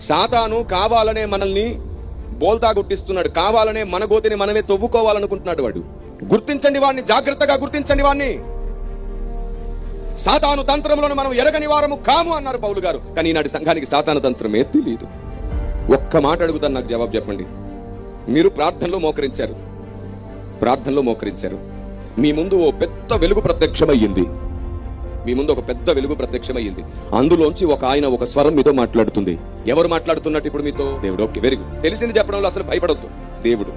సాతాను కావాలనే మనల్ని బోల్తా గుట్టిస్తున్నాడు, కావాలనే మన గోతిని మనమే తవ్వుకోవాలనుకుంటున్నాడు వాడు. గుర్తించండి వాడిని, జాగ్రత్తగా గుర్తించండి వాడిని. సాతాను తంత్రములను మనం ఎరగని వారము కాము అన్నారు పౌలు గారు. కానీ ఈనాటి సంఘానికి సాతాను తంత్రమే తెలియదు. ఒక్క మాట అడుగుతాను, నాకు జవాబు చెప్పండి. మీరు ప్రార్థనలో మోకరించారు, మీ ముందు ఓ పెద్ద వెలుగు ప్రత్యక్షమయ్యింది. అందులోంచి ఒక స్వరం మీతో మాట్లాడుతుంది. ఎవరు మాట్లాడుతున్నట్టు ఇప్పుడు మీతో? దేవుడు. Okay, very good. తెలిసింది చెప్పడంలో అసలు భయపడొద్దు, దేవుడు.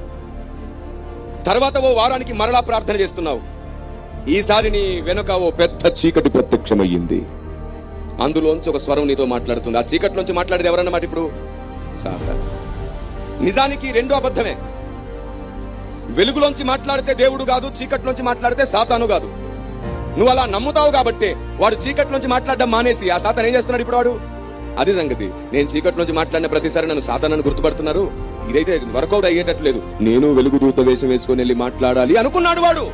తర్వాత ఓ వారానికి మరలా ప్రార్థన చేస్తున్నావు. ఈసారి నీ వెనుక ఓ పెద్ద చీకటి ప్రత్యక్షమయ్యింది. అందులోంచి ఒక స్వరం నీతో మాట్లాడుతుంది. ఆ చీకటిలోంచి మాట్లాడేది ఎవరన్నమాట ఇప్పుడు? సాతాను. నిజానికి రెండో అబద్ధమే. వెలుగులోంచి మాట్లాడితే దేవుడు కాదు, చీకట్లోంచి మాట్లాడితే సాతాను కాదు. నువ్వు అలా నమ్ముతావు కాబట్టి వాడు చీకట్లోంచి మాట్లాడడం మానేసి ఆ సాతాను ఏం చేస్తున్నాడు ఇప్పుడు? వాడు అది సంగతి. నేను చీకట్లోంచి మాట్లాడిన ప్రతిసారి నన్ను సాతానని గుర్తుపడుతున్నారు, ఇదైతే వర్కౌట్ అయ్యేటట్లేదు, నేను వెలుగు దూత వేషం వేసుకొని వెళ్ళి మాట్లాడాలి అనుకున్నాడు వాడు.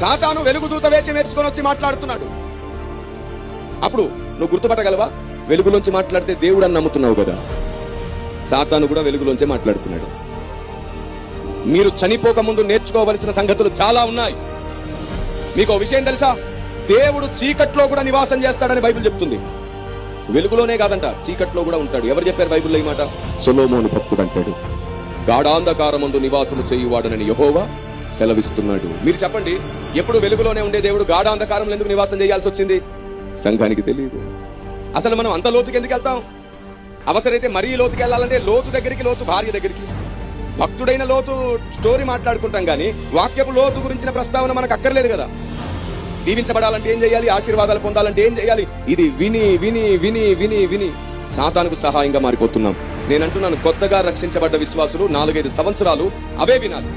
సాతాను వెలుగు దూత వేషం వేసుకొని వచ్చి మాట్లాడుతున్నాడు. అప్పుడు నువ్వు గుర్తుపట్టగలవా? వెలుగులోంచి మాట్లాడితే దేవుడు అని నమ్ముతున్నావు కదా. సాతాను కూడా వెలుగులోంచే మాట్లాడుతున్నాడు. మీరు చనిపోక ముందు నేర్చుకోవలసిన సంగతులు చాలా ఉన్నాయి. మీకు విషయం తెలుసా? దేవుడు చీకట్లో కూడా నివాసం చేస్తాడని బైబిల్ చెప్తుంది. వెలుగులోనే కాదంట, చీకట్లో కూడా ఉంటాడు. ఎవరు చెప్పారు బైబిల్లో ఈ మాట? సొలొమోను భక్తుడు అంటాడు, గాఢాంధకారమందు నివాసము చేయువాడనని యెహోవా సెలవిస్తున్నాడు. మీరు చెప్పండి, ఎప్పుడు వెలుగులోనే ఉండే దేవుడు గాఢాంధకారంలో ఎందుకు నివాసం చేయాల్సి వచ్చింది? సంఘానికి తెలియదు. అసలు మనం అంత లోతుకి ఎందుకు వెళ్తాం? అవసరమైతే మరీ లోతుకి వెళ్ళాలంటే లోతు దగ్గరికి, లోతు భార్య దగ్గరికి. భక్తుడైన లోతు స్టోరీ మాట్లాడుకుంటాం గానీ వాక్యపు లోతు గురించిన ప్రస్తావన మనకు అక్కర్లేదు కదా. దీవించబడాలంటే ఏం చేయాలి? ఆశీర్వాదాలు పొందాలంటే ఏం చేయాలి? ఇది విని విని విని విని విని సాతానుకు సహాయంగా మారిపోతున్నాం. నేనంటున్నాను, కొత్తగా రక్షించబడ్డ విశ్వాసులు 4-5 సంవత్సరాలు అవే వినాలి.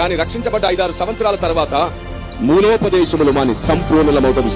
కానీ రక్షించబడ్డ 5-6 సంవత్సరాల తర్వాత మూలోపదేశములు మాని సంపూర్ణమవుతారు.